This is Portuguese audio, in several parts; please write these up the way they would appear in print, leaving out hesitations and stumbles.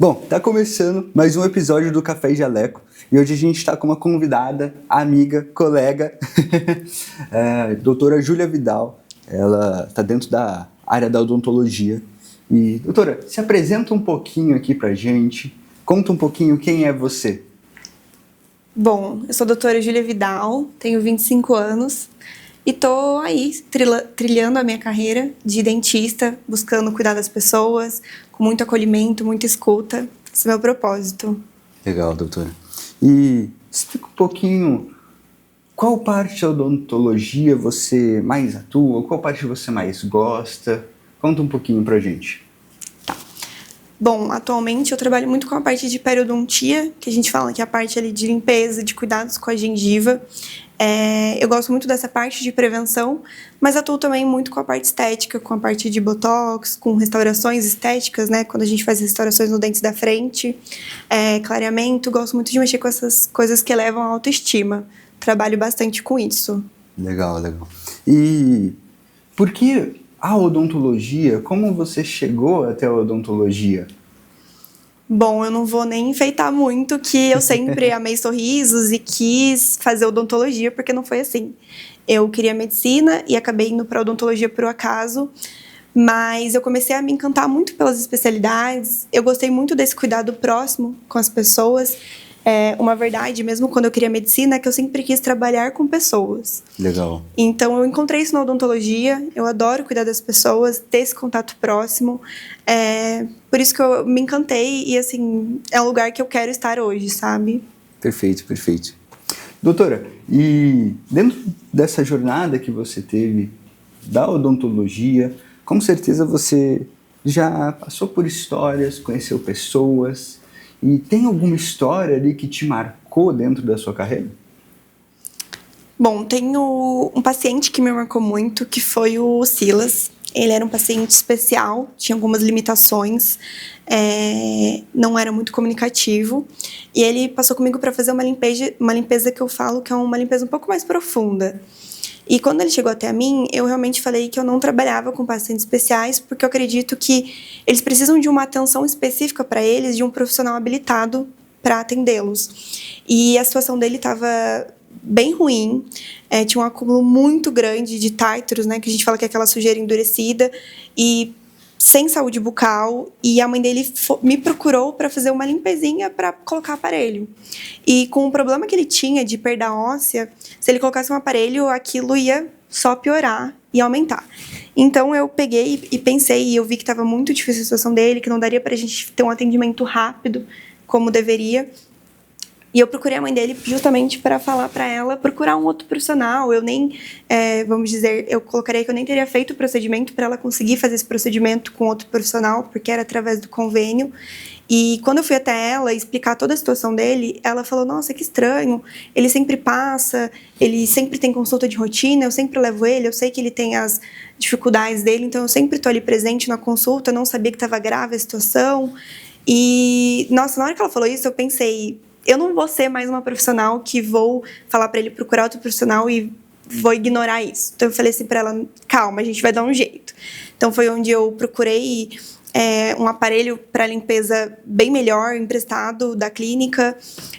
Bom, tá começando mais um episódio do Café e Jaleco e hoje a gente está com uma convidada, amiga, colega, doutora Júlia Vidal. Ela está dentro da área da odontologia. E, doutora, se apresenta um pouquinho aqui pra gente, conta um pouquinho quem é você. Bom, eu sou a doutora Júlia Vidal, tenho 25 anos e tô aí trilhando a minha carreira de dentista, buscando cuidar das pessoas, com muito acolhimento, muita escuta. Esse é o meu propósito. Legal, doutora. E explica um pouquinho qual parte da odontologia você mais atua, qual parte você mais gosta. Conta um pouquinho pra gente. Bom, atualmente eu trabalho muito com a parte de periodontia, que a gente fala que é a parte ali de limpeza, de cuidados com a gengiva. Eu gosto muito dessa parte de prevenção, mas atuo também muito com a parte estética, com a parte de botox, com restaurações estéticas, né? Quando a gente faz restaurações no dente da frente, clareamento, gosto muito de mexer com essas coisas que elevam a autoestima. Trabalho bastante com isso. Legal, legal. E por que a odontologia? Como você chegou até a odontologia? Bom, eu não vou nem enfeitar muito que eu sempre amei sorrisos e quis fazer odontologia, porque não foi assim. Eu queria medicina e acabei indo para odontologia por acaso, mas eu comecei a me encantar muito pelas especialidades. Eu gostei muito desse cuidado próximo com as pessoas. Uma verdade, mesmo quando eu queria medicina, é que eu sempre quis trabalhar com pessoas. Legal. Então, eu encontrei isso na odontologia. Eu adoro cuidar das pessoas, ter esse contato próximo. Por isso que eu me encantei e, assim, é um lugar que eu quero estar hoje, sabe? Perfeito, perfeito. Doutora, e dentro dessa jornada que você teve da odontologia, com certeza você já passou por histórias, conheceu pessoas. E tem alguma história ali que te marcou dentro da sua carreira? Bom, tenho um paciente que me marcou muito, que foi o Silas. Ele era um paciente especial, tinha algumas limitações, não era muito comunicativo. E ele passou comigo para fazer uma limpeza que eu falo que é uma limpeza um pouco mais profunda. E quando ele chegou até mim, eu realmente falei que eu não trabalhava com pacientes especiais, porque eu acredito que eles precisam de uma atenção específica para eles, de um profissional habilitado para atendê-los. E a situação dele estava bem ruim, tinha um acúmulo muito grande de tártaros, né, que a gente fala que é aquela sujeira endurecida, e sem saúde bucal, e a mãe dele me procurou para fazer uma limpezinha para colocar aparelho. E com o problema que ele tinha de perda óssea, se ele colocasse um aparelho, aquilo ia só piorar e aumentar. Então eu peguei e pensei, e eu vi que estava muito difícil a situação dele, que não daria para a gente ter um atendimento rápido como deveria. E eu procurei a mãe dele justamente para falar para ela procurar um outro profissional. Eu nem, vamos dizer, eu colocaria que eu nem teria feito o procedimento para ela conseguir fazer esse procedimento com outro profissional, porque era através do convênio. E quando eu fui até ela explicar toda a situação dele, ela falou, nossa, que estranho, ele sempre passa, ele sempre tem consulta de rotina, eu sempre levo ele, eu sei que ele tem as dificuldades dele, então eu sempre estou ali presente na consulta, eu não sabia que estava grave a situação. E, nossa, na hora que ela falou isso, eu pensei, eu não vou ser mais uma profissional que vou falar para ele procurar outro profissional e vou ignorar isso. Então eu falei assim para ela, calma, a gente vai dar um jeito. Então foi onde eu procurei um aparelho para limpeza bem melhor, emprestado da clínica,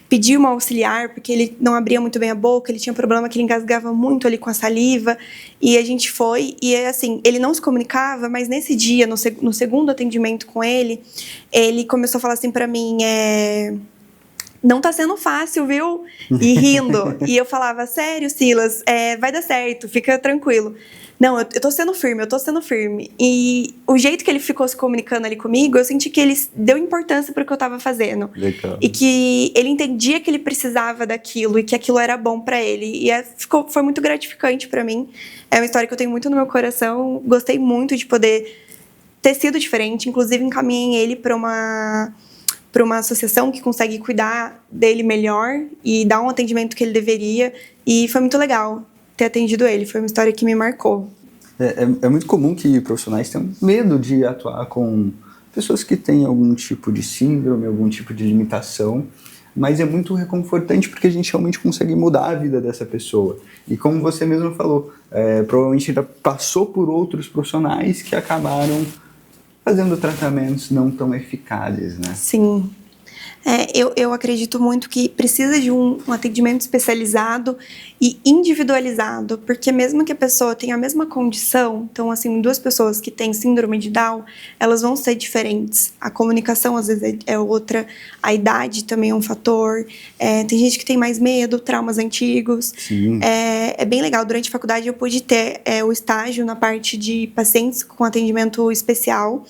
pedi uma auxiliar, porque ele não abria muito bem a boca, ele tinha um problema que ele engasgava muito ali com a saliva, e a gente foi, e assim, ele não se comunicava, mas nesse dia, no segundo atendimento com ele começou a falar assim para mim, não tá sendo fácil, viu? E rindo. E eu falava, sério, Silas, vai dar certo, fica tranquilo. Não, eu tô sendo firme. E o jeito que ele ficou se comunicando ali comigo, eu senti que ele deu importância para o que eu tava fazendo. Legal. E que ele entendia que ele precisava daquilo e que aquilo era bom para ele. E foi muito gratificante para mim. É uma história que eu tenho muito no meu coração. Gostei muito de poder ter sido diferente. Inclusive, encaminhei ele para uma associação que consegue cuidar dele melhor e dar um atendimento que ele deveria. E foi muito legal ter atendido ele. Foi uma história que me marcou. É muito comum que profissionais tenham medo de atuar com pessoas que têm algum tipo de síndrome, algum tipo de limitação, mas é muito reconfortante porque a gente realmente consegue mudar a vida dessa pessoa. E como você mesmo falou, provavelmente ainda passou por outros profissionais que acabaram fazendo tratamentos não tão eficazes, né? Sim. Eu acredito muito que precisa de um atendimento especializado e individualizado, porque mesmo que a pessoa tenha a mesma condição, então, assim, duas pessoas que têm síndrome de Down, elas vão ser diferentes. A comunicação, às vezes, é outra, a idade também é um fator, tem gente que tem mais medo, traumas antigos. Sim. É bem legal. Durante a faculdade, eu pude ter o estágio na parte de pacientes com atendimento especial,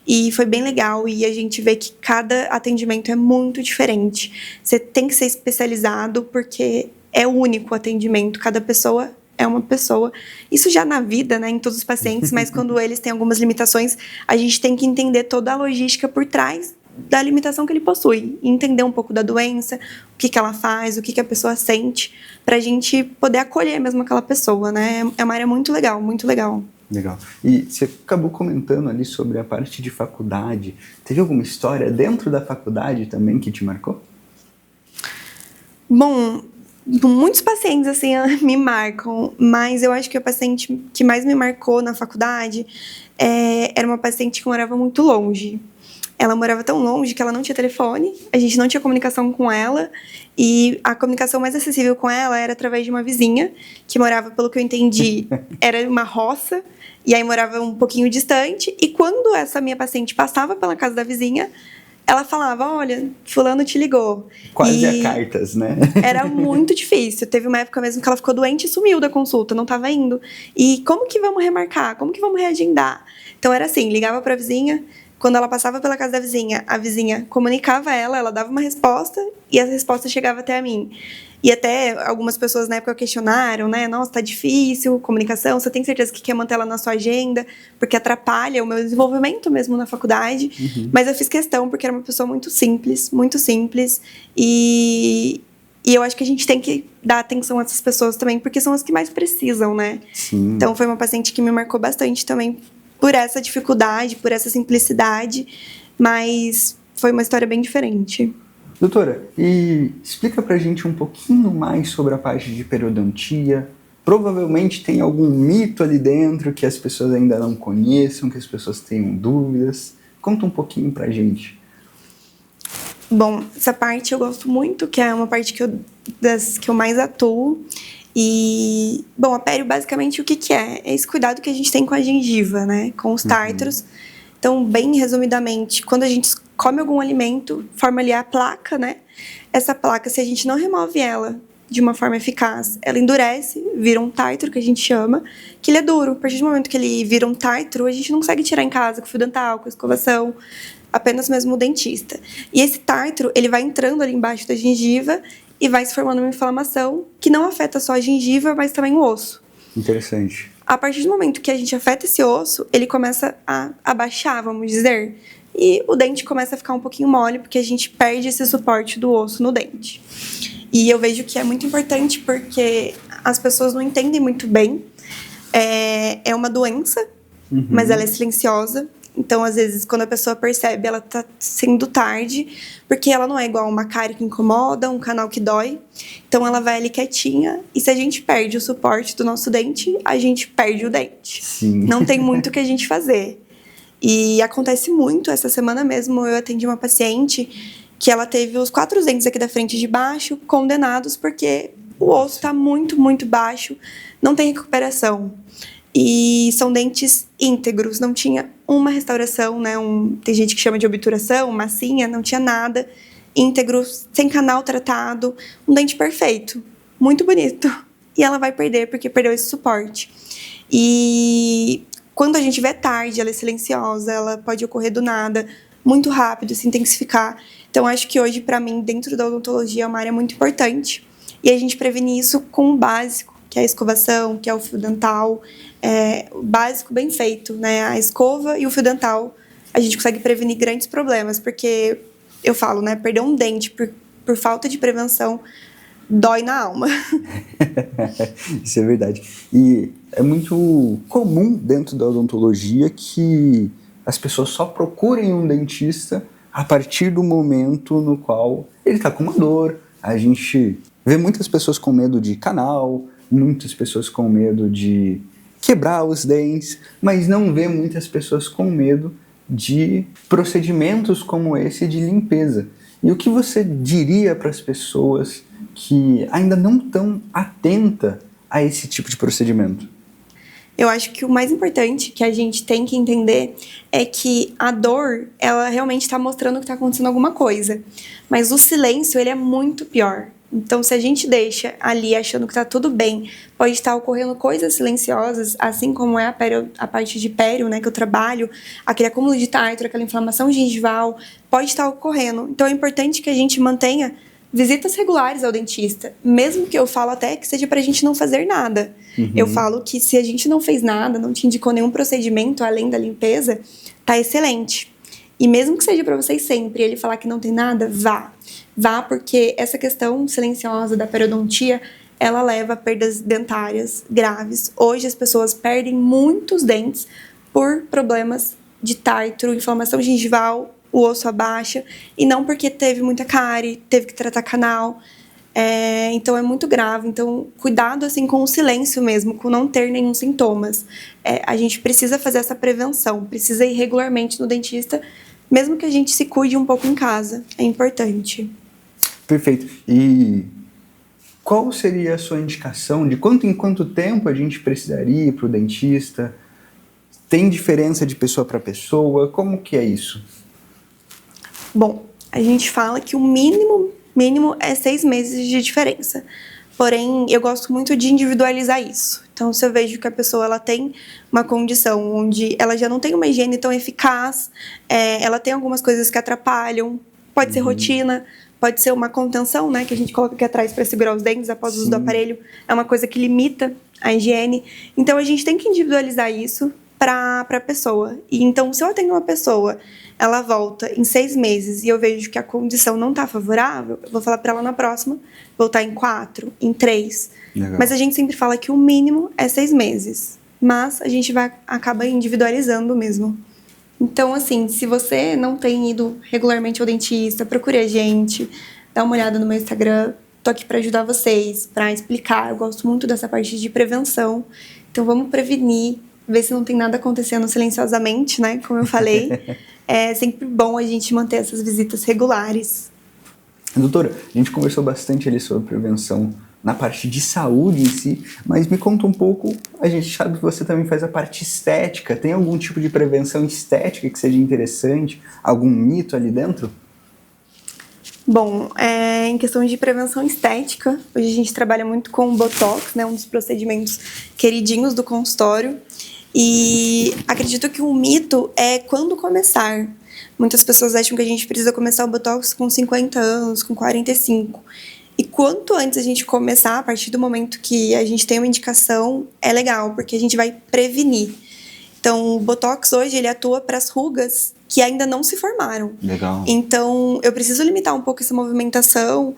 e foi bem legal, e a gente vê que cada atendimento é muito diferente. Você tem que ser especializado, porque é único o atendimento, cada pessoa é uma pessoa. Isso já na vida, né, em todos os pacientes, mas quando eles têm algumas limitações, a gente tem que entender toda a logística por trás da limitação que ele possui, entender um pouco da doença, o que ela faz, o que a pessoa sente, pra gente poder acolher mesmo aquela pessoa, né? É uma área muito legal, muito legal. Legal. E você acabou comentando ali sobre a parte de faculdade. Teve alguma história dentro da faculdade também que te marcou? Bom, muitos pacientes assim me marcam, mas eu acho que o paciente que mais me marcou na faculdade era uma paciente que morava muito longe. Ela morava tão longe que ela não tinha telefone, a gente não tinha comunicação com ela, e a comunicação mais acessível com ela era através de uma vizinha, que morava, pelo que eu entendi, era uma roça, e aí morava um pouquinho distante, e quando essa minha paciente passava pela casa da vizinha, ela falava, olha, fulano te ligou. Quase a cartas, né? Era muito difícil. Teve uma época mesmo que ela ficou doente e sumiu da consulta, não estava indo. E como que vamos remarcar? Como que vamos reagendar? Então era assim, ligava para a vizinha, quando ela passava pela casa da vizinha, a vizinha comunicava ela dava uma resposta e essa resposta chegava até a mim. E até algumas pessoas na época questionaram, né? Nossa, tá difícil, comunicação, você tem certeza que quer manter ela na sua agenda? Porque atrapalha o meu desenvolvimento mesmo na faculdade. Uhum. Mas eu fiz questão, porque era uma pessoa muito simples. E eu acho que a gente tem que dar atenção a essas pessoas também, porque são as que mais precisam, né? Sim. Então foi uma paciente que me marcou bastante também por essa dificuldade, por essa simplicidade, mas foi uma história bem diferente. Doutora, e explica pra gente um pouquinho mais sobre a parte de periodontia. Provavelmente tem algum mito ali dentro que as pessoas ainda não conheçam, que as pessoas tenham dúvidas. Conta um pouquinho pra gente. Bom, essa parte eu gosto muito, que é uma parte das que eu mais atuo. E, bom, a pério, basicamente, o que é? É esse cuidado que a gente tem com a gengiva, né? Com os tártaros. Então, bem resumidamente, quando a gente come algum alimento, forma ali a placa, né? Essa placa, se a gente não remove ela de uma forma eficaz, ela endurece, vira um tártaro, que a gente chama, que ele é duro. A partir do momento que ele vira um tártaro, a gente não consegue tirar em casa com fio dental, com escovação, apenas mesmo o dentista. E esse tártaro, ele vai entrando ali embaixo da gengiva e vai se formando uma inflamação que não afeta só a gengiva, mas também o osso. Interessante. A partir do momento que a gente afeta esse osso, ele começa a baixar, vamos dizer, e o dente começa a ficar um pouquinho mole, porque a gente perde esse suporte do osso no dente. E eu vejo que é muito importante porque as pessoas não entendem muito bem. É uma doença, mas ela é silenciosa. Então, às vezes, quando a pessoa percebe, ela tá sendo tarde, porque ela não é igual uma cárie que incomoda, um canal que dói. Então, ela vai ali quietinha, e se a gente perde o suporte do nosso dente, a gente perde o dente. Sim. Não tem muito o que a gente fazer. E acontece muito. Essa semana mesmo, eu atendi uma paciente que ela teve os 4 dentes aqui da frente e de baixo condenados, porque o osso tá muito, muito baixo, não tem recuperação. E são dentes íntegros, não tinha uma restauração, né? Tem gente que chama de obturação, massinha, não tinha nada. Íntegro, sem canal tratado, um dente perfeito, muito bonito. E ela vai perder porque perdeu esse suporte. E quando a gente vê tarde, ela é silenciosa, ela pode ocorrer do nada, muito rápido, se intensificar. Então, acho que hoje, para mim, dentro da odontologia é uma área muito importante. E a gente previne isso com o básico, que é a escovação, que é o fio dental, o básico bem feito, né? A escova e o fio dental, a gente consegue prevenir grandes problemas, porque eu falo, né? Perder um dente por falta de prevenção dói na alma. Isso é verdade. E é muito comum dentro da odontologia que as pessoas só procurem um dentista a partir do momento no qual ele está com uma dor. A gente vê muitas pessoas com medo de canal, muitas pessoas com medo de quebrar os dentes, mas não vê muitas pessoas com medo de procedimentos como esse de limpeza. E o que você diria para as pessoas que ainda não estão atentas a esse tipo de procedimento? Eu acho que o mais importante que a gente tem que entender é que a dor, ela realmente está mostrando que está acontecendo alguma coisa. Mas o silêncio, ele é muito pior. Então, se a gente deixa ali achando que está tudo bem, pode estar ocorrendo coisas silenciosas, assim como é a parte de pério, né, que eu trabalho, aquele acúmulo de tártaro, aquela inflamação gengival, pode estar ocorrendo. Então, é importante que a gente mantenha visitas regulares ao dentista, mesmo que eu falo até que seja pra gente não fazer nada. Eu falo que se a gente não fez nada, não te indicou nenhum procedimento além da limpeza, tá excelente. E mesmo que seja pra vocês sempre, ele falar que não tem nada, vá. Vá, porque essa questão silenciosa da periodontia, ela leva a perdas dentárias graves. Hoje as pessoas perdem muitos dentes por problemas de tártaro, inflamação gengival, o osso abaixa, e não porque teve muita cárie, teve que tratar canal. Então é muito grave. Então, cuidado assim com o silêncio mesmo, com não ter nenhum sintomas. A gente precisa fazer essa prevenção, precisa ir regularmente no dentista, mesmo que a gente se cuide um pouco em casa. É importante. Perfeito. E qual seria a sua indicação de quanto em quanto tempo a gente precisaria ir para o dentista? Tem diferença de pessoa para pessoa? Como que é isso? Bom, a gente fala que o mínimo é 6 meses de diferença. Porém, eu gosto muito de individualizar isso. Então, se eu vejo que a pessoa ela tem uma condição onde ela já não tem uma higiene tão eficaz, ela tem algumas coisas que atrapalham, pode ser rotina, pode ser uma contenção, né, que a gente coloca aqui atrás para segurar os dentes após o uso do aparelho, é uma coisa que limita a higiene. Então, a gente tem que individualizar isso para a pessoa. E então, se eu atendo uma pessoa, ela volta em 6 meses e eu vejo que a condição não está favorável, eu vou falar para ela na próxima voltar em 4, em 3. Legal. Mas a gente sempre fala que o mínimo é 6 meses. Mas a gente acaba individualizando mesmo. Então, assim, se você não tem ido regularmente ao dentista, procure a gente, dá uma olhada no meu Instagram. Tô aqui para ajudar vocês, para explicar. Eu gosto muito dessa parte de prevenção. Então, vamos prevenir, ver se não tem nada acontecendo silenciosamente, né? Como eu falei. É sempre bom a gente manter essas visitas regulares. Doutora, a gente conversou bastante ali sobre prevenção na parte de saúde em si, mas me conta um pouco, a gente sabe que você também faz a parte estética, tem algum tipo de prevenção estética que seja interessante? Algum mito ali dentro? Bom, em questão de prevenção estética, hoje a gente trabalha muito com o Botox, né, um dos procedimentos queridinhos do consultório. E acredito que um mito é quando começar. Muitas pessoas acham que a gente precisa começar o Botox com 50 anos, com 45. E quanto antes a gente começar, a partir do momento que a gente tem uma indicação, é legal, porque a gente vai prevenir. Então, o Botox hoje, ele atua para as rugas que ainda não se formaram. Legal. Então, eu preciso limitar um pouco essa movimentação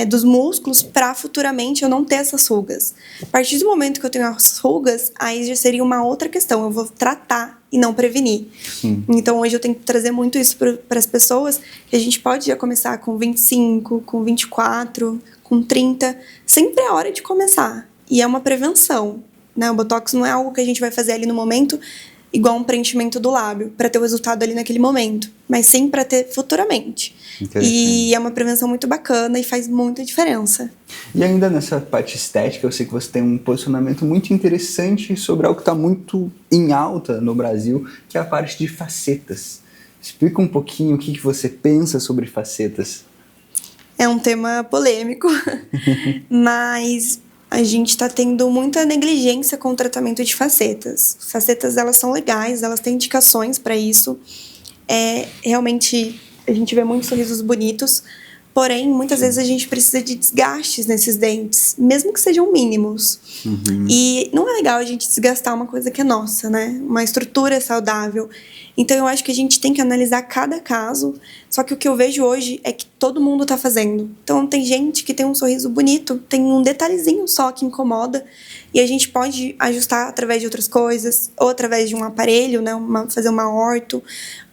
dos músculos para futuramente eu não ter essas rugas. A partir do momento que eu tenho as rugas, aí já seria uma outra questão. Eu vou tratar e não prevenir. Sim. Então, hoje eu tenho que trazer muito isso para as pessoas, que a gente pode já começar com 25, com 24, com 30. Sempre é hora de começar. E é uma prevenção, né? O Botox não é algo que a gente vai fazer ali no momento, igual um preenchimento do lábio, para ter o resultado ali naquele momento, mas sim para ter futuramente. E é uma prevenção muito bacana e faz muita diferença. E ainda nessa parte estética, eu sei que você tem um posicionamento muito interessante sobre algo que está muito em alta no Brasil, que é a parte de facetas. Explica um pouquinho o que você pensa sobre facetas. É um tema polêmico, mas a gente está tendo muita negligência com o tratamento de facetas. Facetas, elas são legais, elas têm indicações para isso. Realmente, a gente vê muitos sorrisos bonitos, porém, muitas vezes a gente precisa de desgastes nesses dentes, mesmo que sejam mínimos. E não é legal a gente desgastar uma coisa que é nossa, né? Uma estrutura saudável. Então, eu acho que a gente tem que analisar cada caso. Só que o que eu vejo hoje é que todo mundo tá fazendo. Então, tem gente que tem um sorriso bonito, tem um detalhezinho só que incomoda. E a gente pode ajustar através de outras coisas, ou através de um aparelho, né? Fazer uma orto,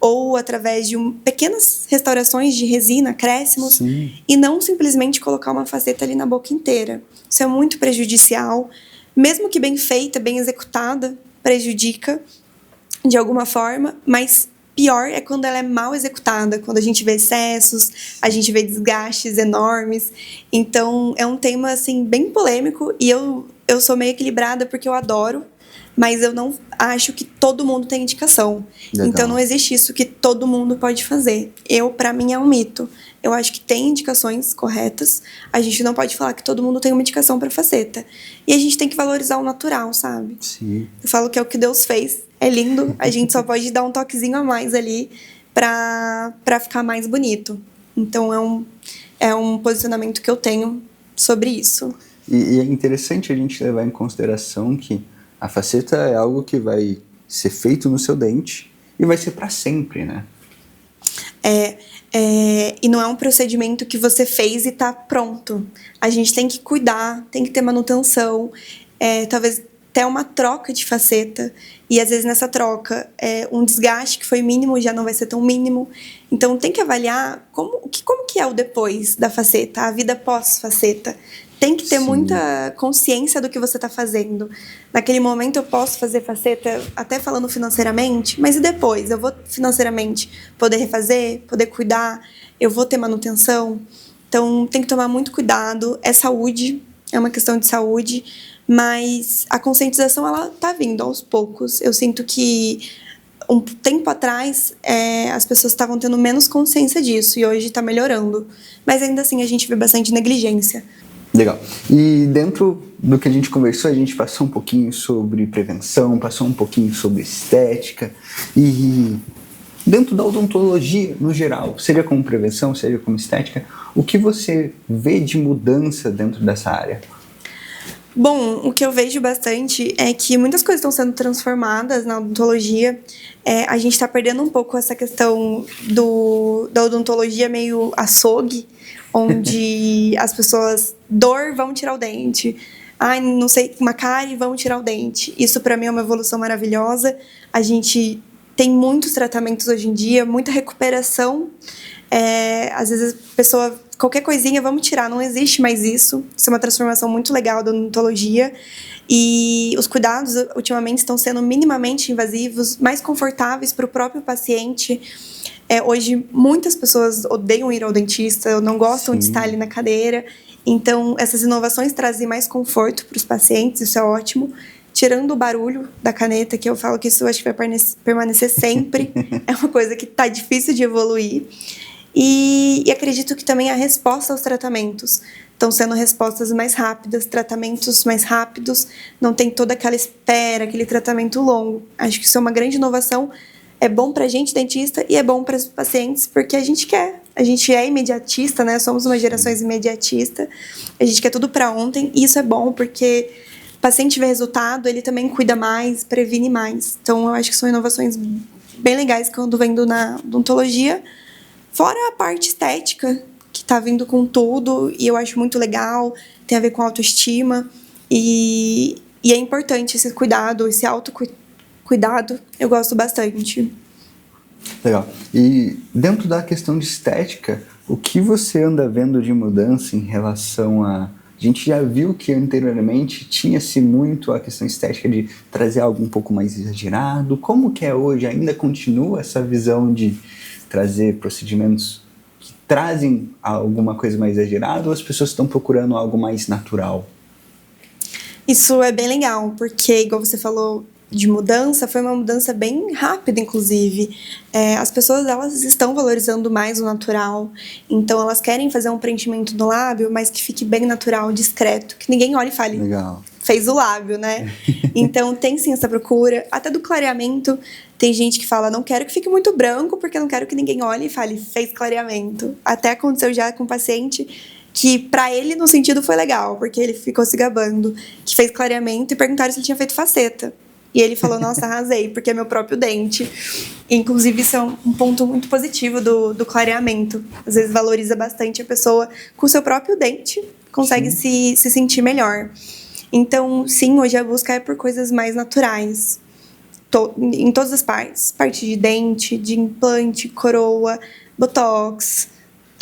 ou através de pequenas restaurações de resina, acréscimos. Sim. E não simplesmente colocar uma faceta ali na boca inteira. Isso é muito prejudicial. Mesmo que bem feita, bem executada, prejudica de alguma forma, mas pior é quando ela é mal executada, quando a gente vê excessos, a gente vê desgastes enormes. Então, é um tema, assim, bem polêmico e eu sou meio equilibrada porque eu adoro, mas eu não acho que todo mundo tem indicação. Legal. Então, não existe isso que todo mundo pode fazer. Para mim, é um mito. Eu acho que tem indicações corretas. A gente não pode falar que todo mundo tem uma indicação para faceta. E a gente tem que valorizar o natural, sabe? Sim. Eu falo que é o que Deus fez. É lindo. A gente só pode dar um toquezinho a mais ali para ficar mais bonito. Então, é um posicionamento que eu tenho sobre isso. E é interessante a gente levar em consideração que a faceta é algo que vai ser feito no seu dente e vai ser para sempre, né? E não é um procedimento que você fez e tá pronto. A gente tem que cuidar, tem que ter manutenção, talvez até uma troca de faceta. E às vezes nessa troca, um desgaste que foi mínimo já não vai ser tão mínimo. Então tem que avaliar como que é o depois da faceta, a vida pós-faceta. Tem que ter muita consciência do que você está fazendo. Naquele momento eu posso fazer faceta, até falando financeiramente, mas e depois? Eu vou financeiramente poder refazer, poder cuidar, eu vou ter manutenção. Então tem que tomar muito cuidado. É saúde, é uma questão de saúde, mas a conscientização ela está vindo aos poucos. Eu sinto que um tempo atrás as pessoas estavam tendo menos consciência disso e hoje está melhorando. Mas ainda assim a gente vê bastante negligência. Legal. E dentro do que a gente conversou, a gente passou um pouquinho sobre prevenção, passou um pouquinho sobre estética. E dentro da odontologia, no geral, seja como prevenção, seja como estética, o que você vê de mudança dentro dessa área? Bom, o que eu vejo bastante é que muitas coisas estão sendo transformadas na odontologia. A gente está perdendo um pouco essa questão da odontologia meio açougue, onde as pessoas, dor, vão tirar o dente. Ai, não sei, uma cárie, vão tirar o dente. Isso, para mim, é uma evolução maravilhosa. A gente tem muitos tratamentos hoje em dia, muita recuperação. Às vezes a pessoa, qualquer coisinha, vamos tirar. Não existe mais isso. Isso é uma transformação muito legal da odontologia. E os cuidados, ultimamente, estão sendo minimamente invasivos, mais confortáveis para o próprio paciente. Hoje, muitas pessoas odeiam ir ao dentista, não gostam de estar ali na cadeira. Então, essas inovações trazem mais conforto para os pacientes, isso é ótimo. Tirando o barulho da caneta, que eu falo que isso eu acho que vai permanecer sempre. É uma coisa que está difícil de evoluir. E acredito que também a resposta aos tratamentos estão sendo respostas mais rápidas, tratamentos mais rápidos, não tem toda aquela espera, aquele tratamento longo. Acho que isso é uma grande inovação. É bom pra gente, dentista, e é bom para os pacientes, porque a gente quer. A gente é imediatista, né? Somos uma geração imediatista. A gente quer tudo para ontem, e isso é bom, porque o paciente vê resultado, ele também cuida mais, previne mais. Então, eu acho que são inovações bem legais que eu ando vendo na odontologia. Fora a parte estética, que tá vindo com tudo, e eu acho muito legal, tem a ver com autoestima, e é importante esse cuidado, esse autocuidado, eu gosto bastante. Legal. E dentro da questão de estética, o que você anda vendo de mudança em relação a... A gente já viu que anteriormente tinha-se muito a questão estética de trazer algo um pouco mais exagerado. Como que é hoje? Ainda continua essa visão de trazer procedimentos que trazem alguma coisa mais exagerada, ou as pessoas estão procurando algo mais natural? Isso é bem legal, porque, igual você falou de mudança, foi uma mudança bem rápida, inclusive. As pessoas, elas estão valorizando mais o natural, então elas querem fazer um preenchimento no lábio, mas que fique bem natural, discreto, que ninguém olhe e fale, legal, fez o lábio, né? Então tem sim essa procura, até do clareamento. Tem gente que fala, não quero que fique muito branco, porque não quero que ninguém olhe e fale, fez clareamento. Até aconteceu já com um paciente que pra ele no sentido foi legal, porque ele ficou se gabando, que fez clareamento e perguntaram se ele tinha feito faceta. E ele falou, nossa, arrasei, porque é meu próprio dente. Inclusive, isso é um ponto muito positivo do clareamento. Às vezes valoriza bastante a pessoa com o seu próprio dente, consegue se sentir melhor. Então, sim, hoje a busca é por coisas mais naturais. Em todas as partes. Parte de dente, de implante, coroa, botox,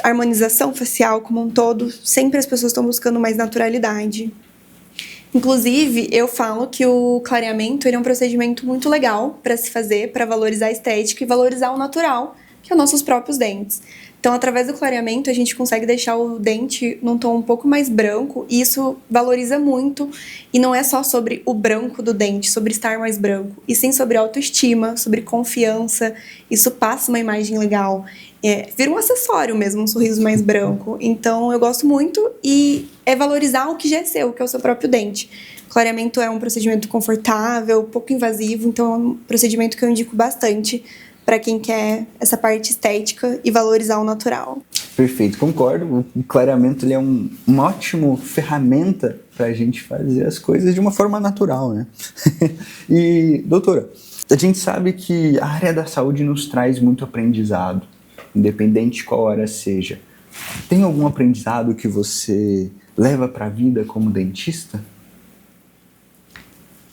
harmonização facial como um todo. Sempre as pessoas estão buscando mais naturalidade. Inclusive, eu falo que o clareamento ele é um procedimento muito legal para se fazer, para valorizar a estética e valorizar o natural, que é os nossos próprios dentes. Então, através do clareamento, a gente consegue deixar o dente num tom um pouco mais branco, e isso valoriza muito. E não é só sobre o branco do dente, sobre estar mais branco, e sim sobre autoestima, sobre confiança. Isso passa uma imagem legal. Vira um acessório mesmo, um sorriso mais branco. Então, eu gosto muito e é valorizar o que já é seu, que é o seu próprio dente. Clareamento é um procedimento confortável, pouco invasivo, então é um procedimento que eu indico bastante para quem quer essa parte estética e valorizar o natural. Perfeito, concordo. O clareamento ele é uma ótima ferramenta para a gente fazer as coisas de uma forma natural, né? E, doutora, a gente sabe que a área da saúde nos traz muito aprendizado, independente de qual área seja. Tem algum aprendizado que você leva para a vida como dentista?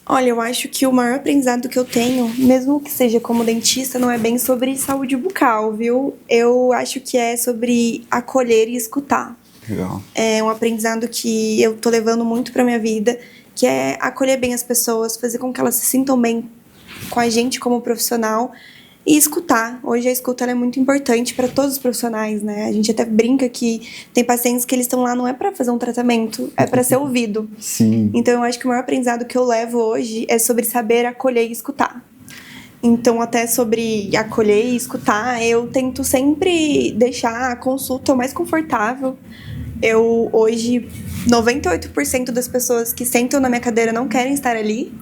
Olha, eu acho que o maior aprendizado que eu tenho, mesmo que seja como dentista, não é bem sobre saúde bucal, viu? Eu acho que é sobre acolher e escutar. Legal. É um aprendizado que eu tô levando muito pra minha vida, que é acolher bem as pessoas, fazer com que elas se sintam bem com a gente como profissional e escutar. Hoje a escuta ela é muito importante para todos os profissionais, né? A gente até brinca que tem pacientes que eles estão lá não é para fazer um tratamento, é para ser ouvido. Sim. Então eu acho que o maior aprendizado que eu levo hoje é sobre saber acolher e escutar. Então, até sobre acolher e escutar, eu tento sempre deixar a consulta o mais confortável. Eu, hoje, 98% das pessoas que sentam na minha cadeira não querem estar ali.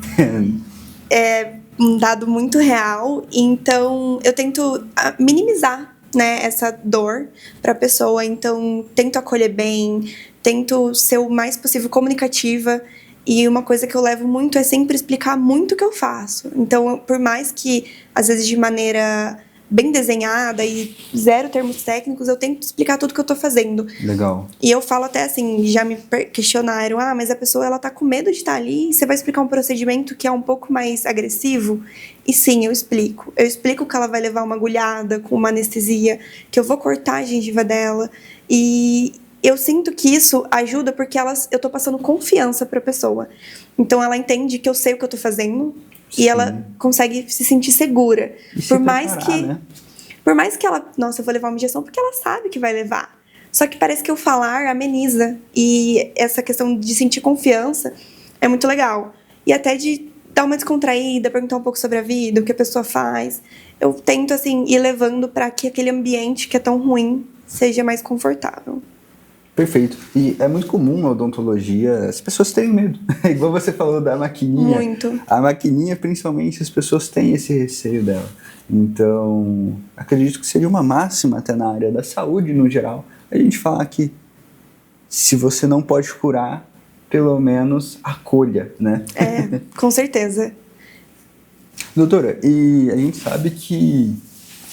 É um dado muito real. Então, eu tento minimizar, né, essa dor para a pessoa. Então, tento acolher bem, tento ser o mais possível comunicativa. E uma coisa que eu levo muito é sempre explicar muito o que eu faço. Então, por mais que, às vezes, de maneira bem desenhada e zero termos técnicos, eu tento explicar tudo que eu tô fazendo. Legal. E eu falo até assim, já me questionaram, mas a pessoa ela tá com medo de estar ali, e você vai explicar um procedimento que é um pouco mais agressivo? E sim, eu explico. Eu explico que ela vai levar uma agulhada com uma anestesia, que eu vou cortar a gengiva dela. E eu sinto que isso ajuda porque eu tô passando confiança pra pessoa. Então ela entende que eu sei o que eu tô fazendo. Sim. E ela consegue se sentir segura. E por mais que, né? Por mais que ela, nossa, eu vou levar uma injeção porque ela sabe que vai levar. Só que parece que o falar ameniza. E essa questão de sentir confiança é muito legal. E até de dar uma descontraída, perguntar um pouco sobre a vida, o que a pessoa faz. Eu tento, assim, ir levando para que aquele ambiente que é tão ruim seja mais confortável. Perfeito. E é muito comum na odontologia as pessoas terem medo. Igual você falou da maquininha. Muito. A maquininha, principalmente, as pessoas têm esse receio dela. Então, acredito que seria uma máxima até na área da saúde, no geral, a gente falar que se você não pode curar, pelo menos acolha, né? Com certeza. Doutora, e a gente sabe que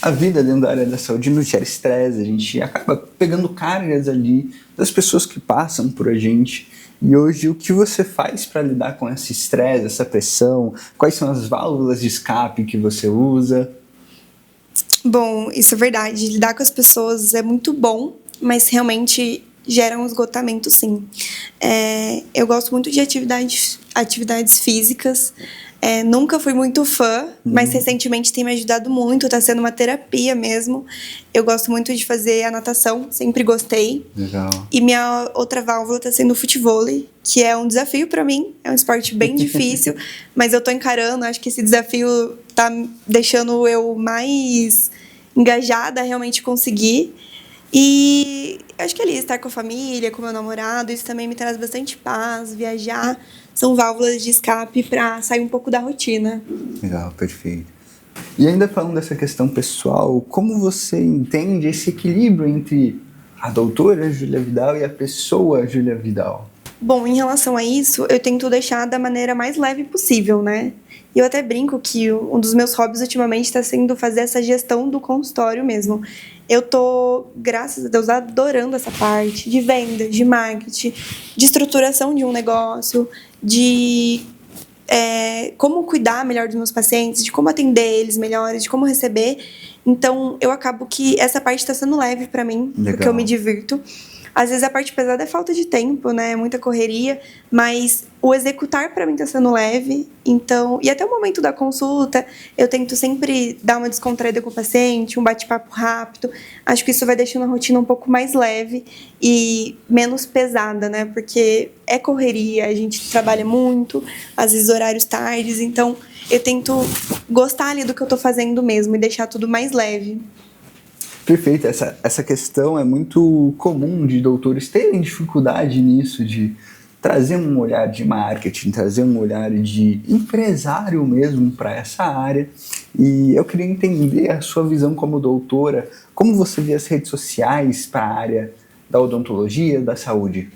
a vida dentro da área da saúde nos gera estresse, a gente acaba pegando cargas ali das pessoas que passam por a gente. E hoje, o que você faz para lidar com esse estresse, essa pressão? Quais são as válvulas de escape que você usa? Bom, isso é verdade. Lidar com as pessoas é muito bom, mas realmente gera um esgotamento, sim. Eu gosto muito de atividades físicas. Nunca fui muito fã, mas recentemente tem me ajudado muito, tá sendo uma terapia mesmo. Eu gosto muito de fazer a natação, sempre gostei. Legal. E minha outra válvula tá sendo o futevôlei, que é um desafio pra mim, é um esporte bem difícil, mas eu tô encarando, acho que esse desafio tá deixando eu mais engajada a realmente conseguir. E acho que ali, estar com a família, com meu namorado, isso também me traz bastante paz, viajar. São válvulas de escape para sair um pouco da rotina. Legal, perfeito. E ainda falando dessa questão pessoal, como você entende esse equilíbrio entre a doutora Júlia Vidal e a pessoa Júlia Vidal? Bom, em relação a isso, eu tento deixar da maneira mais leve possível, né? E eu até brinco que um dos meus hobbies ultimamente está sendo fazer essa gestão do consultório mesmo. Eu tô, graças a Deus, adorando essa parte de venda, de marketing, de estruturação de um negócio, de como cuidar melhor dos meus pacientes, de como atender eles melhores, de como receber. Então, eu acabo que essa parte está sendo leve para mim, Legal. porque eu me divirto. Às vezes a parte pesada é falta de tempo, né? Muita correria, mas o executar para mim tá sendo leve. Então, e até o momento da consulta, eu tento sempre dar uma descontraída com o paciente, um bate-papo rápido. Acho que isso vai deixando a rotina um pouco mais leve e menos pesada, né? Porque é correria, a gente trabalha muito, às vezes horários tardes, então eu tento gostar ali do que eu tô fazendo mesmo e deixar tudo mais leve. Perfeito, essa questão é muito comum de doutores terem dificuldade nisso, de trazer um olhar de marketing, trazer um olhar de empresário mesmo para essa área. E eu queria entender a sua visão como doutora, como você vê as redes sociais para a área da odontologia, da saúde?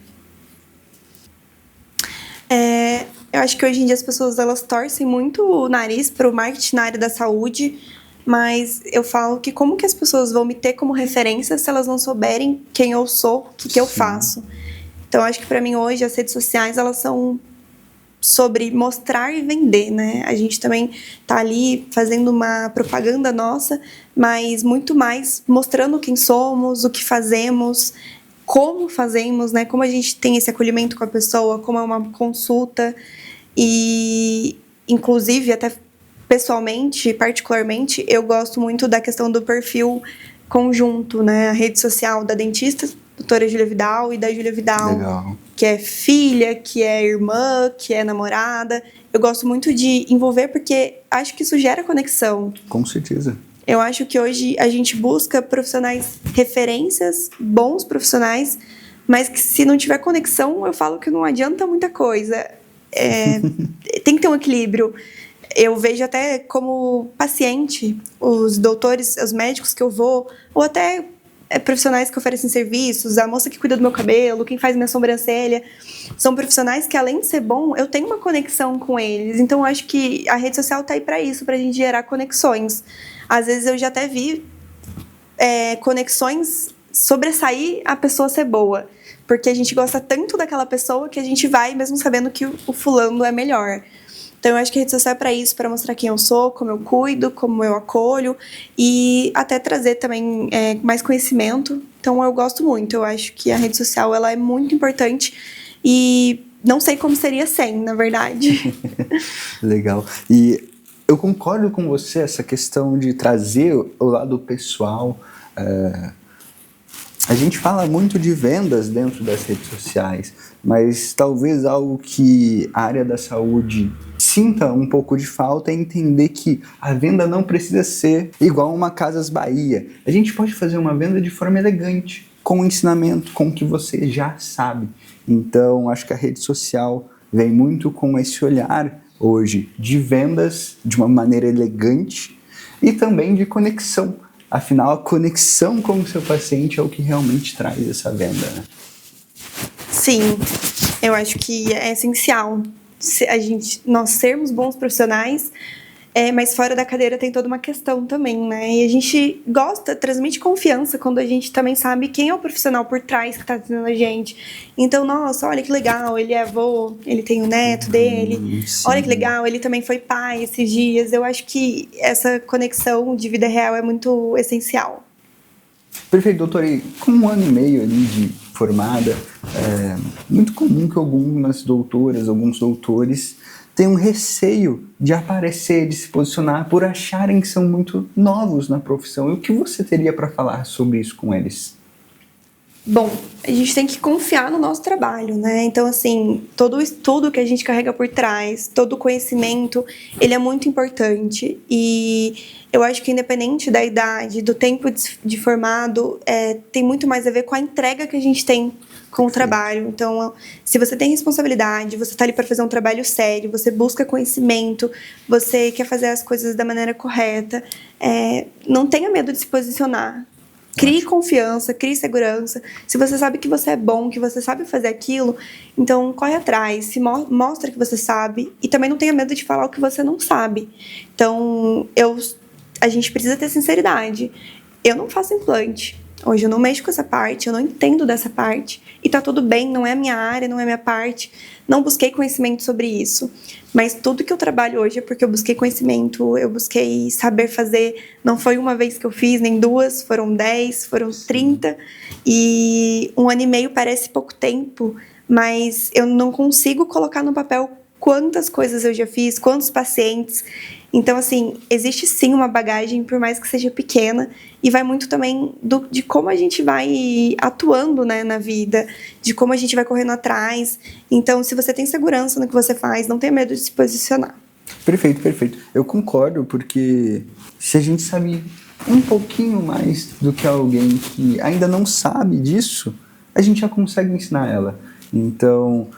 Eu acho que hoje em dia as pessoas elas torcem muito o nariz para o marketing na área da saúde, mas eu falo que como que as pessoas vão me ter como referência se elas não souberem quem eu sou, o que eu faço. Então, acho que para mim hoje as redes sociais elas são sobre mostrar e vender, né? A gente também tá ali fazendo uma propaganda nossa, mas muito mais mostrando quem somos, o que fazemos, como fazemos, né? Como a gente tem esse acolhimento com a pessoa, como é uma consulta e, inclusive, até pessoalmente, particularmente, eu gosto muito da questão do perfil conjunto, né? A rede social da dentista, doutora Júlia Vidal, e da Júlia Vidal, Legal. que é filha, que é irmã, que é namorada. Eu gosto muito de envolver porque acho que isso gera conexão. Com certeza. Eu acho que hoje a gente busca profissionais, referências, bons profissionais, mas que se não tiver conexão, eu falo que não adianta muita coisa. Tem que ter um equilíbrio. Eu vejo até como paciente, os doutores, os médicos que eu vou, ou até profissionais que oferecem serviços, a moça que cuida do meu cabelo, quem faz minha sobrancelha, são profissionais que, além de ser bom, eu tenho uma conexão com eles. Então, eu acho que a rede social tá aí para isso, pra gente gerar conexões. Às vezes, eu já até vi conexões sobressair a pessoa ser boa, porque a gente gosta tanto daquela pessoa que a gente vai mesmo sabendo que o fulano é melhor. Então, eu acho que a rede social é para isso, para mostrar quem eu sou, como eu cuido, como eu acolho e até trazer também mais conhecimento. Então, eu gosto muito. Eu acho que a rede social ela é muito importante e não sei como seria sem, na verdade. Legal. E eu concordo com você, essa questão de trazer o lado pessoal. A gente fala muito de vendas dentro das redes sociais, mas talvez algo que a área da saúde sinta um pouco de falta é entender que a venda não precisa ser igual uma Casas Bahia. A gente pode fazer uma venda de forma elegante, com o ensinamento, com o que você já sabe. Então, acho que a rede social vem muito com esse olhar hoje de vendas de uma maneira elegante e também de conexão. Afinal, a conexão com o seu paciente é o que realmente traz essa venda, né? Sim, eu acho que é essencial nós sermos bons profissionais, mas fora da cadeira tem toda uma questão também, né? E a gente transmite confiança quando a gente também sabe quem é o profissional por trás que está atendendo a gente. Então, nossa, olha que legal, ele é avô, ele tem o neto dele, Sim. olha que legal, ele também foi pai esses dias. Eu acho que essa conexão de vida real é muito essencial. Perfeito, doutor. E com 1 ano e meio ali de formada, é muito comum que algumas doutoras, alguns doutores tenham receio de aparecer, de se posicionar por acharem que são muito novos na profissão. E o que você teria para falar sobre isso com eles? Bom, a gente tem que confiar no nosso trabalho, né? Então, assim, todo o estudo que a gente carrega por trás, todo o conhecimento, ele é muito importante. E eu acho que independente da idade, do tempo de formado, tem muito mais a ver com a entrega que a gente tem com o trabalho. Então, se você tem responsabilidade, você está ali para fazer um trabalho sério, você busca conhecimento, você quer fazer as coisas da maneira correta, não tenha medo de se posicionar. Crie confiança, crie segurança. Se você sabe que você é bom, que você sabe fazer aquilo, então corre atrás, mostra que você sabe e também não tenha medo de falar o que você não sabe. Então, a gente precisa ter sinceridade. Eu não faço implante. Hoje eu não mexo com essa parte, eu não entendo dessa parte. E tá tudo bem, não é a minha área, não é a minha parte. Não busquei conhecimento sobre isso. Mas tudo que eu trabalho hoje é porque eu busquei conhecimento, eu busquei saber fazer. Não foi uma vez que eu fiz, nem duas, foram 10, foram 30. E 1 ano e meio parece pouco tempo, mas eu não consigo colocar no papel quantas coisas eu já fiz, quantos pacientes. Então, assim, existe sim uma bagagem, por mais que seja pequena, e vai muito também de como a gente vai atuando, né, na vida, de como a gente vai correndo atrás. Então, se você tem segurança no que você faz, não tenha medo de se posicionar. Perfeito, perfeito. Eu concordo, porque se a gente sabe um pouquinho mais do que alguém que ainda não sabe disso, a gente já consegue ensinar ela. Então,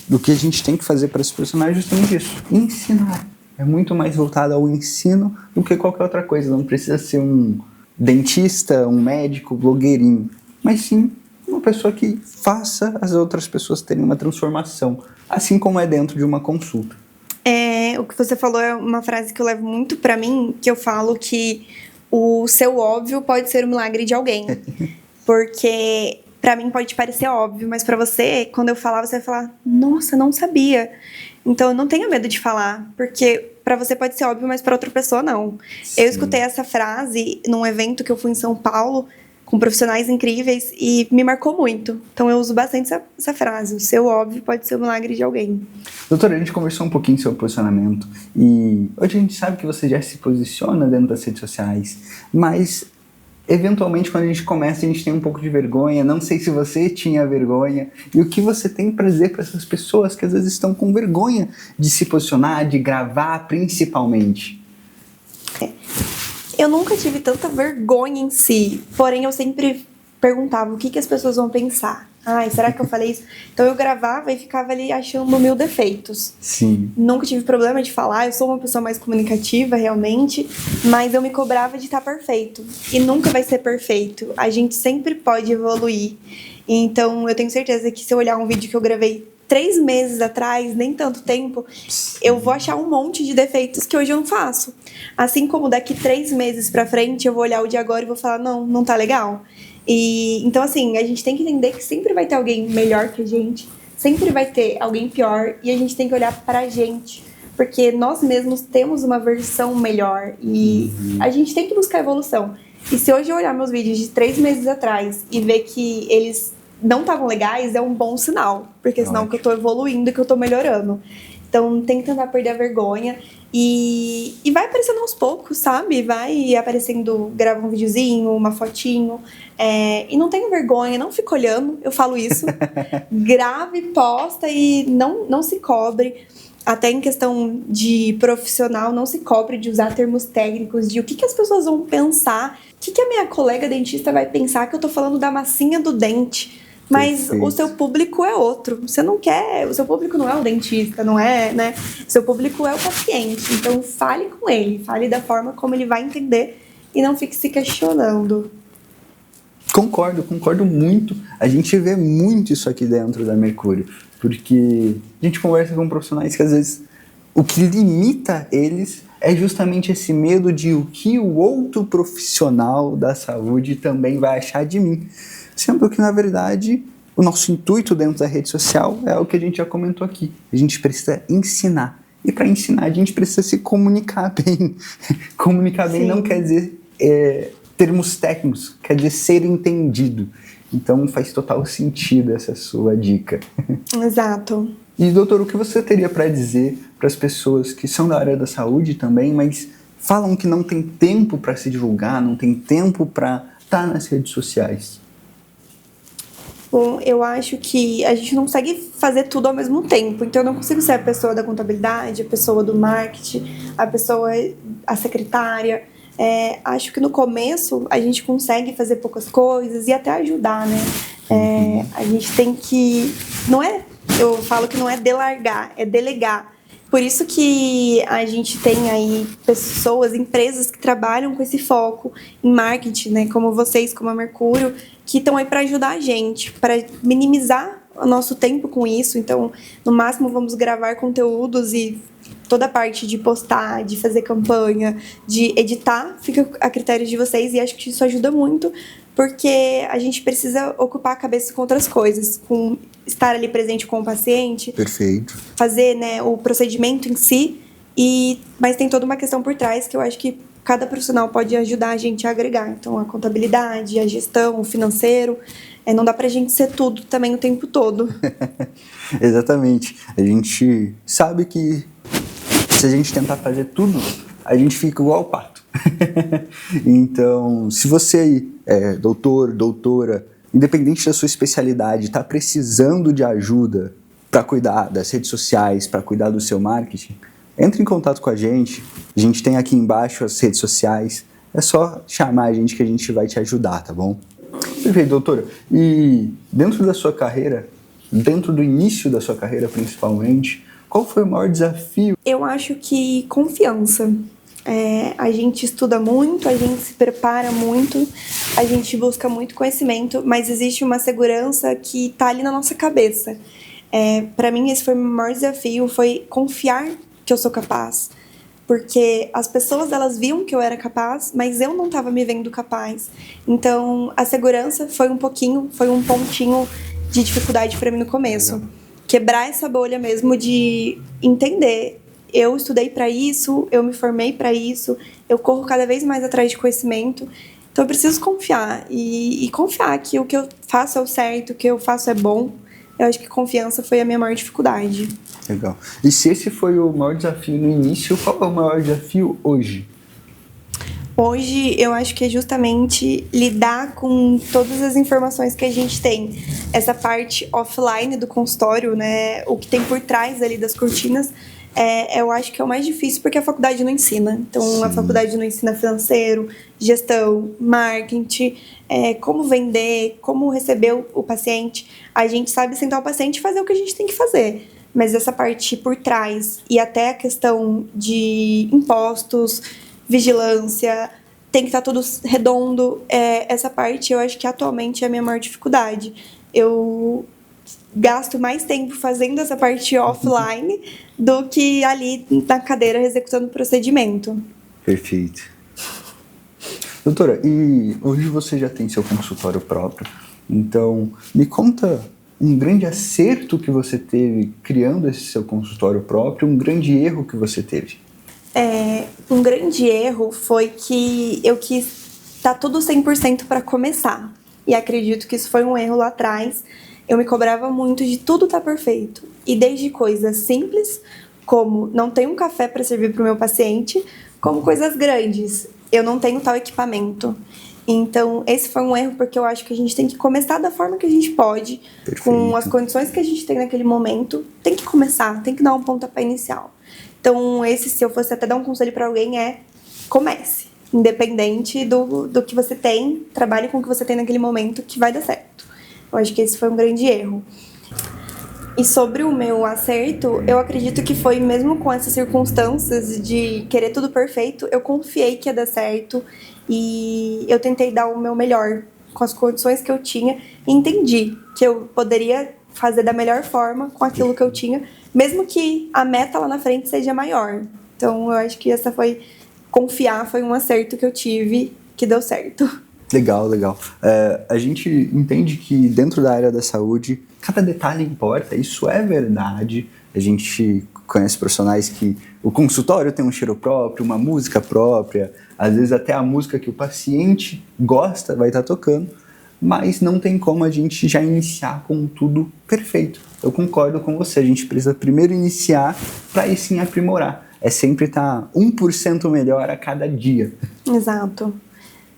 o que a gente tem que fazer para se posicionar é justamente isso, ensinar. É muito mais voltado ao ensino do que qualquer outra coisa. Não precisa ser um dentista, um médico, blogueirinho, mas sim uma pessoa que faça as outras pessoas terem uma transformação, assim como é dentro de uma consulta. O que você falou é uma frase que eu levo muito pra mim, que eu falo que o seu óbvio pode ser o milagre de alguém. Porque pra mim pode parecer óbvio, mas pra você, quando eu falar, você vai falar, nossa, não sabia. Então, não tenha medo de falar, porque pra você pode ser óbvio, mas pra outra pessoa não. Sim. Eu escutei essa frase num evento que eu fui em São Paulo, com profissionais incríveis, e me marcou muito. Então, eu uso bastante essa frase, o seu óbvio pode ser o milagre de alguém. Doutora, a gente conversou um pouquinho sobre posicionamento, e hoje a gente sabe que você já se posiciona dentro das redes sociais, mas eventualmente, quando a gente começa, a gente tem um pouco de vergonha. Não sei se você tinha vergonha. E o que você tem para dizer para essas pessoas que às vezes estão com vergonha de se posicionar, de gravar, principalmente? Eu nunca tive tanta vergonha em si. Porém, eu sempre perguntava o que as pessoas vão pensar. Ai, será que eu falei isso? Então, eu gravava e ficava ali achando 1000 defeitos. Sim. Nunca tive problema de falar, eu sou uma pessoa mais comunicativa, realmente, mas eu me cobrava de estar perfeito. E nunca vai ser perfeito. A gente sempre pode evoluir. Então, eu tenho certeza que se eu olhar um vídeo que eu gravei 3 meses atrás, nem tanto tempo, eu vou achar um monte de defeitos que hoje eu não faço. Assim como daqui 3 meses pra frente, eu vou olhar o de agora e vou falar, não tá legal. E, então, assim, a gente tem que entender que sempre vai ter alguém melhor que a gente, sempre vai ter alguém pior, e a gente tem que olhar pra gente, porque nós mesmos temos uma versão melhor, e a gente tem que buscar evolução. E se hoje eu olhar meus vídeos de 3 meses atrás e ver que eles não estavam legais, é um bom sinal, porque senão que eu tô evoluindo e que eu tô melhorando. Então, tem que tentar perder a vergonha. E vai aparecendo aos poucos, sabe? Vai aparecendo, grava um videozinho, uma fotinho. E não tenha vergonha, não fica olhando, eu falo isso. Grave, posta e não se cobre. Até em questão de profissional, não se cobre de usar termos técnicos, de o que as pessoas vão pensar, o que a minha colega dentista vai pensar que eu tô falando da massinha do dente. Mas Perfeito. O seu público é outro. Você não quer... O seu público não é o dentista, não é, né? O seu público é o paciente. Então, fale com ele. Fale da forma como ele vai entender e não fique se questionando. Concordo muito. A gente vê muito isso aqui dentro da Mercúrio. Porque a gente conversa com profissionais que, às vezes, o que limita eles é justamente esse medo de o que o outro profissional da saúde também vai achar de mim. Sendo que, na verdade, o nosso intuito dentro da rede social é o que a gente já comentou aqui. A gente precisa ensinar. E para ensinar, a gente precisa se comunicar bem. Comunicar bem não quer dizer termos técnicos, quer dizer ser entendido. Então, faz total sentido essa sua dica. Exato. E, doutor, o que você teria para dizer para as pessoas que são da área da saúde também, mas falam que não tem tempo para se divulgar, não tem tempo para estar nas redes sociais? Bom, eu acho que a gente não consegue fazer tudo ao mesmo tempo. Então, eu não consigo ser a pessoa da contabilidade, a pessoa do marketing, a secretária. Acho que no começo a gente consegue fazer poucas coisas e até ajudar, né? A gente tem que... Eu falo que não é delargar, é delegar. Por isso que a gente tem aí pessoas, empresas que trabalham com esse foco em marketing, né? Como vocês, como a Mercúrio, que estão aí para ajudar a gente, para minimizar o nosso tempo com isso. Então, no máximo, vamos gravar conteúdos e toda a parte de postar, de fazer campanha, de editar, fica a critério de vocês. E acho que isso ajuda muito, porque a gente precisa ocupar a cabeça com outras coisas, com estar ali presente com o paciente. Perfeito. Fazer, né, o procedimento em si, mas tem toda uma questão por trás que eu acho que cada profissional pode ajudar a gente a agregar. Então, a contabilidade, a gestão, o financeiro, não dá pra gente ser tudo também o tempo todo. Exatamente. A gente sabe que se a gente tentar fazer tudo, a gente fica igual o pato. Então, se você aí é doutor, doutora, independente da sua especialidade, está precisando de ajuda para cuidar das redes sociais, para cuidar do seu marketing, entre em contato com a gente. A gente tem aqui embaixo as redes sociais. É só chamar a gente que a gente vai te ajudar, tá bom? Perfeito, doutora. E dentro da sua carreira, dentro do início da sua carreira principalmente, qual foi o maior desafio? Eu acho que confiança. A gente estuda muito, a gente se prepara muito, a gente busca muito conhecimento, mas existe uma segurança que está ali na nossa cabeça. Para mim, esse foi o maior desafio, foi confiar que eu sou capaz. Porque as pessoas, elas viam que eu era capaz, mas eu não estava me vendo capaz. Então, a segurança foi um pontinho de dificuldade para mim no começo. Quebrar essa bolha mesmo de entender. Eu estudei para isso, eu me formei para isso, eu corro cada vez mais atrás de conhecimento. Então, eu preciso confiar. E confiar que o que eu faço é o certo, o que eu faço é bom. Eu acho que confiança foi a minha maior dificuldade. Legal. E se esse foi o maior desafio no início, qual é o maior desafio hoje? Hoje, eu acho que é justamente lidar com todas as informações que a gente tem. Essa parte offline do consultório, né? O que tem por trás ali das cortinas, eu acho que é o mais difícil, porque a faculdade não ensina. Então, sim, a faculdade não ensina financeiro, gestão, marketing, como vender, como receber o paciente. A gente sabe sentar o paciente e fazer o que a gente tem que fazer. Mas essa parte por trás e até a questão de impostos, vigilância, tem que estar tudo redondo. Essa parte eu acho que atualmente é a minha maior dificuldade. Eu gasto mais tempo fazendo essa parte offline do que ali na cadeira executando o procedimento. Perfeito. Doutora, e hoje você já tem seu consultório próprio, então me conta um grande acerto que você teve criando esse seu consultório próprio, um grande erro que você teve. Um grande erro foi que eu quis estar tudo 100% para começar. E acredito que isso foi um erro lá atrás. Eu me cobrava muito de tudo estar perfeito. E desde coisas simples, como não tenho um café para servir para o meu paciente, como coisas grandes. Eu não tenho tal equipamento. Então, esse foi um erro, porque eu acho que a gente tem que começar da forma que a gente pode, perfeito, com as condições que a gente tem naquele momento. Tem que começar, tem que dar um pontapé inicial. Então, se eu fosse até dar um conselho para alguém, comece. Independente do que você tem, trabalhe com o que você tem naquele momento, que vai dar certo. Eu acho que esse foi um grande erro. E sobre o meu acerto, eu acredito que foi mesmo com essas circunstâncias de querer tudo perfeito, eu confiei que ia dar certo e eu tentei dar o meu melhor com as condições que eu tinha e entendi que eu poderia fazer da melhor forma com aquilo que eu tinha, mesmo que a meta lá na frente seja maior. Então, eu acho que confiar foi um acerto que eu tive que deu certo. Legal, legal. A gente entende que dentro da área da saúde, cada detalhe importa, isso é verdade. A gente conhece profissionais que o consultório tem um cheiro próprio, uma música própria, às vezes até a música que o paciente gosta vai estar tocando, mas não tem como a gente já iniciar com tudo perfeito. Eu concordo com você, a gente precisa primeiro iniciar para aí sim aprimorar. É sempre estar 1% melhor a cada dia. Exato.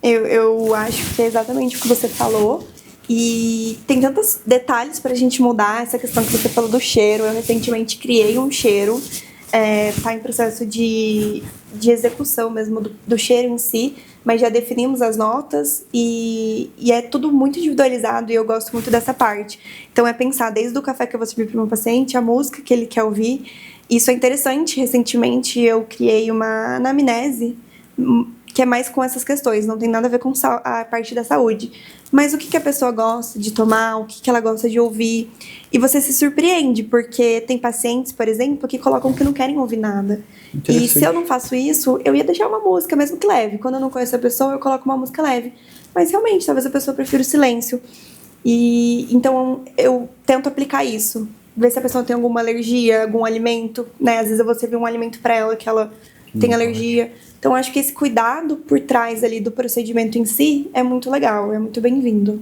Eu acho que é exatamente o que você falou. E tem tantos detalhes pra gente mudar. Essa questão que você falou do cheiro. Eu recentemente criei um cheiro. Tá em processo de execução mesmo do cheiro em si. Mas já definimos as notas e é tudo muito individualizado e eu gosto muito dessa parte. Então é pensar desde o café que eu vou servir para o meu paciente, a música que ele quer ouvir. Isso é interessante. Recentemente eu criei uma anamnese que é mais com essas questões, não tem nada a ver com a parte da saúde. Mas o que a pessoa gosta de tomar, o que ela gosta de ouvir. E você se surpreende, porque tem pacientes, por exemplo, que colocam que não querem ouvir nada. E se eu não faço isso, eu ia deixar uma música, mesmo que leve. Quando eu não conheço a pessoa, eu coloco uma música leve. mas realmente, talvez a pessoa prefira o silêncio. E então eu tento aplicar isso, ver se a pessoa tem alguma alergia, algum alimento, né? Às vezes eu vou servir um alimento para ela que ela tem alergia. Então acho que esse cuidado por trás ali do procedimento em si é muito legal, é muito bem-vindo.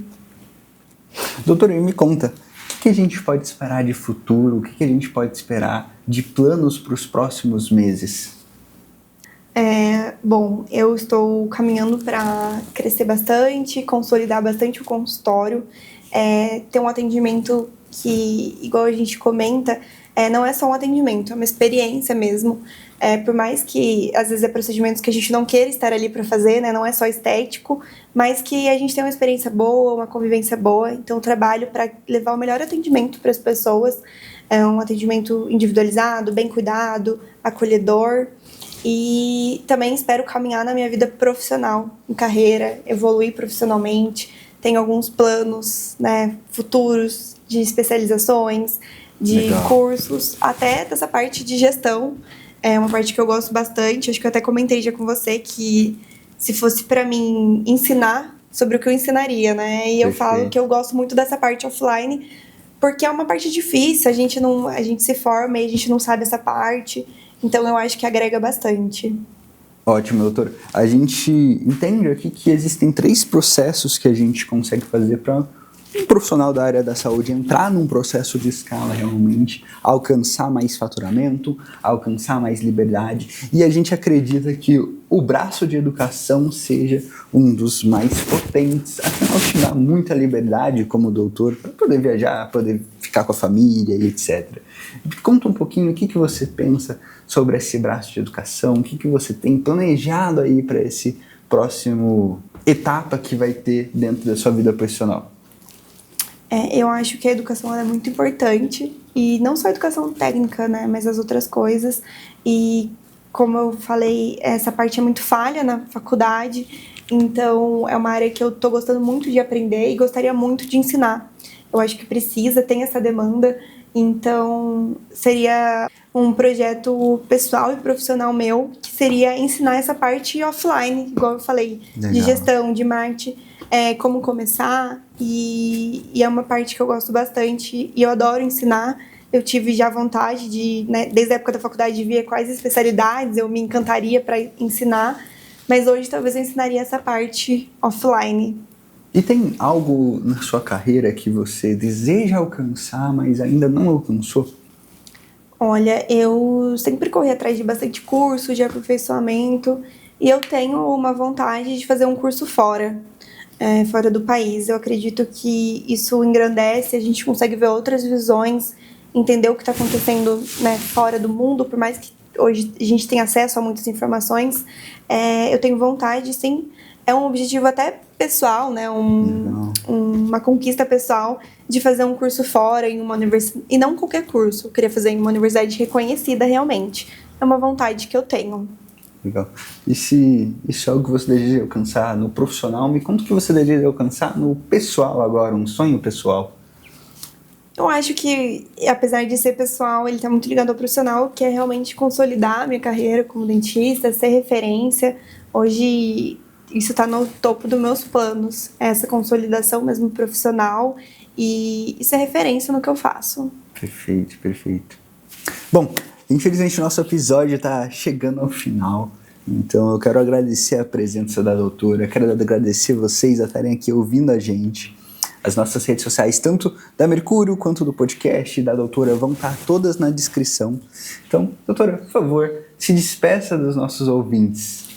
Doutora, me conta, o que a gente pode esperar de futuro? O que a gente pode esperar de planos para os próximos meses? Bom, eu estou caminhando para crescer bastante, consolidar bastante o consultório, ter um atendimento que, igual a gente comenta, não é só um atendimento, é uma experiência mesmo. Por mais que, às vezes, procedimentos que a gente não queira estar ali para fazer, né? Não é só estético, mas que a gente tem uma experiência boa, uma convivência boa. Então, eu trabalho para levar o melhor atendimento para as pessoas. É um atendimento individualizado, bem cuidado, acolhedor. E também espero caminhar na minha vida profissional, em carreira, evoluir profissionalmente. Tenho alguns planos, né, futuros de especializações, de cursos, até dessa parte de gestão. É uma parte que eu gosto bastante. Acho que eu até comentei já com você que se fosse para mim ensinar sobre o que eu ensinaria, né? E eu falo que eu gosto muito dessa parte offline, porque é uma parte difícil, a gente se forma e a gente não sabe essa parte. Então eu acho que agrega bastante. Ótimo, doutor. A gente entende aqui que existem 3 processos que a gente consegue fazer para um profissional da área da saúde entrar num processo de escala realmente, alcançar mais faturamento, alcançar mais liberdade. E a gente acredita que o braço de educação seja um dos mais potentes, afinal te dá muita liberdade como doutor para poder viajar, poder ficar com a família e etc. Conta um pouquinho o que você pensa sobre esse braço de educação, o que você tem planejado aí para esse próximo etapa que vai ter dentro da sua vida profissional. Eu acho que a educação é muito importante, e não só a educação técnica, né, mas as outras coisas. E como eu falei, essa parte é muito falha na faculdade, então é uma área que eu tô gostando muito de aprender e gostaria muito de ensinar. Eu acho que precisa, tem essa demanda, então seria um projeto pessoal e profissional meu, que seria ensinar essa parte offline, igual eu falei, de gestão, de marketing, como começar, e é uma parte que eu gosto bastante e eu adoro ensinar. Eu tive já vontade de, né, desde a época da faculdade, de ver quais especialidades eu me encantaria para ensinar, mas hoje talvez eu ensinaria essa parte offline. E tem algo na sua carreira que você deseja alcançar, mas ainda não alcançou? Olha, eu sempre corri atrás de bastante curso, de aperfeiçoamento, e eu tenho uma vontade de fazer um curso fora do país. Eu acredito que isso engrandece, a gente consegue ver outras visões, entender o que está acontecendo, né, fora do mundo, por mais que hoje a gente tenha acesso a muitas informações. Eu tenho vontade, sim, é um objetivo até pessoal, né, uma conquista pessoal, de fazer um curso fora em uma universidade, e não qualquer curso, eu queria fazer em uma universidade reconhecida realmente. É uma vontade que eu tenho. Legal. E se isso é algo que você deseja alcançar no profissional, me conta o que você deseja alcançar no pessoal agora, um sonho pessoal. Eu acho que, apesar de ser pessoal, ele está muito ligado ao profissional, que é realmente consolidar a minha carreira como dentista, ser referência. Hoje, isso está no topo dos meus planos, essa consolidação mesmo profissional e ser referência no que eu faço. Perfeito, perfeito. Bom, infelizmente o nosso episódio está chegando ao final, então eu quero agradecer a presença da doutora, quero agradecer vocês a estarem aqui ouvindo a gente. As nossas redes sociais, tanto da Mercúrio quanto do podcast da doutora, vão estar todas na descrição. Então, doutora, por favor, se despeça dos nossos ouvintes.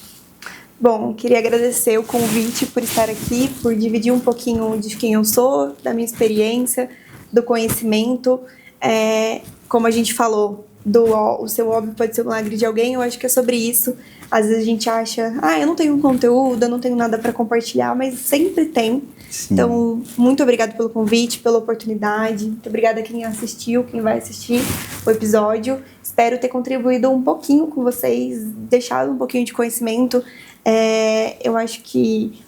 Bom, queria agradecer o convite por estar aqui, por dividir um pouquinho de quem eu sou, da minha experiência, do conhecimento. Como a gente falou, o seu óbvio pode ser o milagre de alguém, eu acho que é sobre isso. Às vezes a gente acha, eu não tenho conteúdo, eu não tenho nada para compartilhar, mas sempre tem. Sim. Então, muito obrigada pelo convite, pela oportunidade. Muito obrigada a quem assistiu, quem vai assistir o episódio. Espero ter contribuído um pouquinho com vocês, deixado um pouquinho de conhecimento. Eu acho que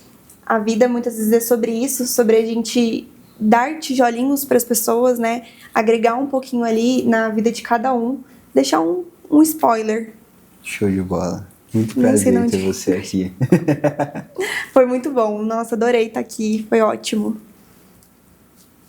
a vida muitas vezes é sobre isso, sobre a gente dar tijolinhos para as pessoas, né? Agregar um pouquinho ali na vida de cada um, deixar um spoiler. Show de bola. Muito prazer ter você aqui. Foi muito bom. Nossa, adorei estar aqui. Foi ótimo.